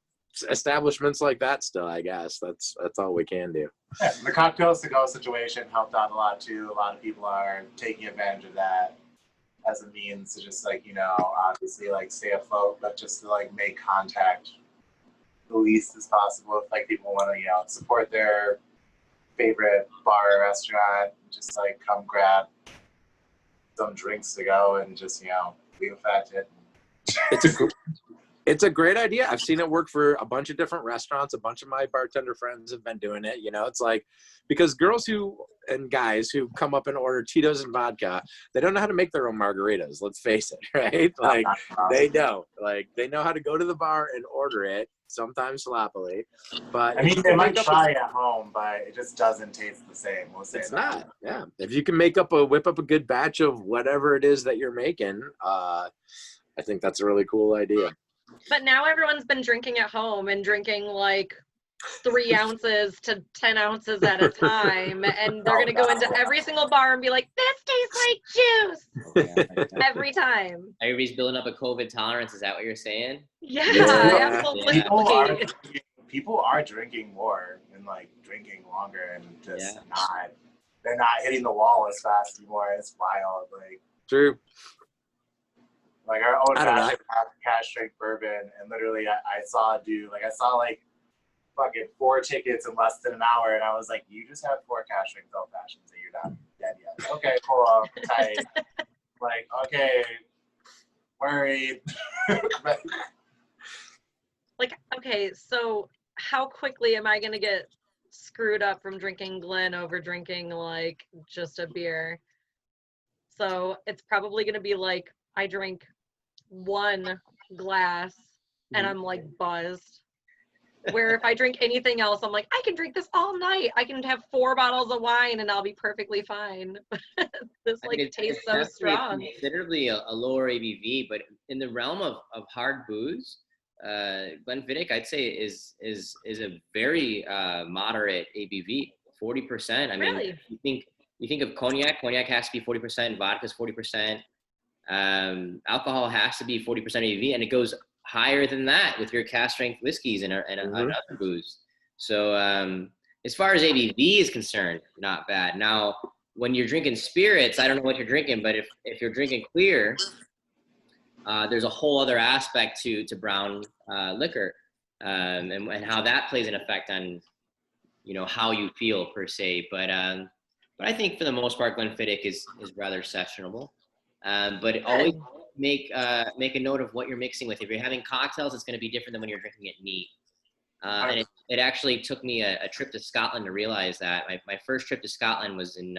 establishments like that still, I guess. That's all we can do. Yeah, the cocktails to go situation helped out a lot too. A lot of people are taking advantage of that as a means to just obviously like stay afloat, but just to like make contact the least as possible. If like people want to, support their favorite bar or restaurant, just like come grab some drinks to go and just, leave a fat tip. It's a great idea. I've seen it work for a bunch of different restaurants. A bunch of my bartender friends have been doing it. It's like, because girls and guys who come up and order Tito's and vodka, they don't know how to make their own margaritas. Let's face it, right? Like, they don't. Like, they know how to go to the bar and order it, sometimes sloppily. But I mean, they might try at home, but it just doesn't taste the same. We'll say it's that. not. Yeah. If you can whip up a good batch of whatever it is that you're making, I think that's a really cool idea. But now everyone's been drinking at home and drinking like 3 ounces to 10 ounces at a time. And they're going to go into every single bar and be like, this tastes like juice. Every time. Everybody's building up a COVID tolerance. Is that what you're saying? Yeah, Yeah. absolutely. People are drinking more and like drinking longer and just they're not hitting the wall as fast anymore. It's wild. Like, true. Like, our own cash drink bourbon, and literally I saw a dude, like, I saw like fucking 4 tickets in less than an hour, and I was like, you just have 4 cash drinks old fashions and you're not dead yet. Okay, cool, tight. Like, okay, worried. Like, okay, so how quickly am I going to get screwed up from drinking Glen over drinking like just a beer? So it's probably going to be like, I drink one glass and I'm like buzzed. Where if I drink anything else, I'm like, I can drink this all night. I can have 4 bottles of wine and I'll be perfectly fine. This like tastes so strong. Considerably a lower ABV, but in the realm of hard booze, Glenfiddich I'd say is a very moderate ABV, 40%. I mean, Really? you think of cognac. Cognac has to be 40%. Vodka's 40%. Alcohol has to be 40% ABV, and it goes higher than that with your cask strength whiskeys and other booze. So as far as ABV is concerned, not bad. Now, when you're drinking spirits, I don't know what you're drinking, but if you're drinking clear, there's a whole other aspect to brown liquor, and how that plays an effect on, you know, how you feel per se. But I think for the most part, Glenfiddich is rather sessionable. But always make a note of what you're mixing with. If you're having cocktails, it's going to be different than when you're drinking it neat. And it actually took me a trip to Scotland to realize that. My first trip to Scotland was in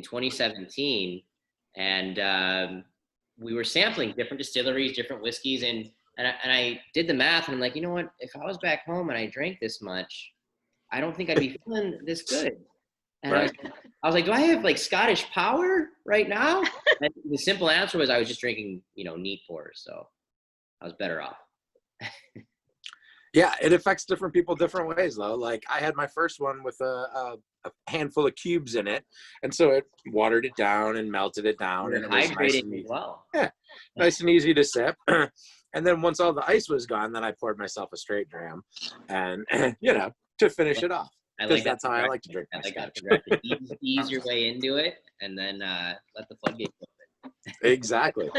2017, and we were sampling different distilleries, different whiskeys, and I did the math, and I'm like, you know what? If I was back home and I drank this much, I don't think I'd be feeling this good. And I was like, do I have like Scottish power right now? And the simple answer was I was just drinking, you know, neat pours, so I was better off. Yeah, it affects different people different ways, though. Like, I had my first one with a handful of cubes in it, and so it watered it down and melted it down, and it was nice and easy. Well. Yeah, nice and easy to sip. And then once all the ice was gone, then I poured myself a straight dram, and you know, to finish it off. Because that's how I like to drink my scotch. Ease your way into it, and then let the floodgates open. Exactly.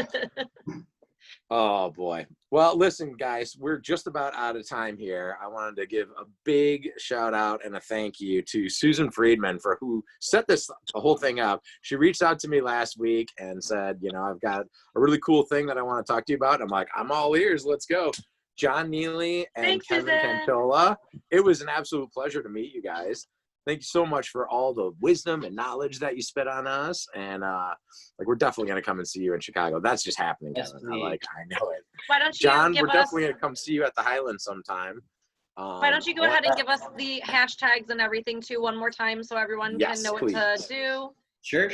Oh boy. Well, listen, guys, we're just about out of time here. I wanted to give a big shout out and a thank you to Susan Friedman for who set the whole thing up. She reached out to me last week and said, you know, I've got a really cool thing that I want to talk to you about. I'm like, I'm all ears. Let's go. John Neely and Thanks, Kevin Cantola. It was an absolute pleasure to meet you guys. Thank you so much for all the wisdom and knowledge that you spit on us. And like, we're definitely going to come and see you in Chicago. That's just happening, Yes, Kevin. I know it. Why don't you John, give we're us, definitely going to come see you at the Highlands sometime. why don't you go ahead and give us the hashtags and everything too one more time so everyone can know what to do? Sure.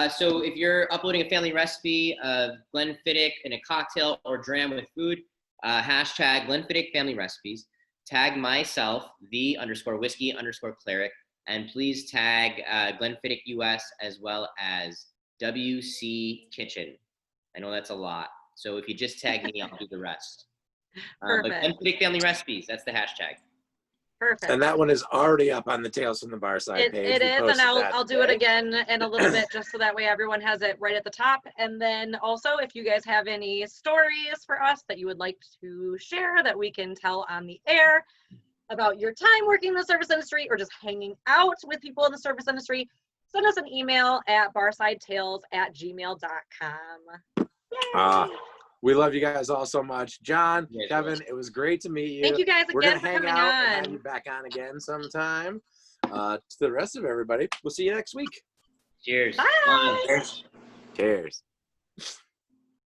So if you're uploading a family recipe of Glenfiddich in a cocktail or dram with food, hashtag Glenfiddich family recipes, tag myself, _whiskey_cleric, and please tag Glenfiddich US as well as WC Kitchen. I know that's a lot. So if you just tag me, I'll do the rest. But Glenfiddich family recipes, that's the hashtag. Perfect. And that one is already up on the Tales from the Barside page. It is, and I'll do it again in a little bit just so that way everyone has it right at the top. And then also, if you guys have any stories for us that you would like to share that we can tell on the air about your time working in the service industry or just hanging out with people in the service industry, send us an email at barsidetales@gmail.com. We love you guys all so much. John, Kevin, it was great to meet you. Thank you guys We're gonna again for hang coming out on. and have you back on again sometime. To the rest of everybody, we'll see you next week. Cheers. Bye. Cheers.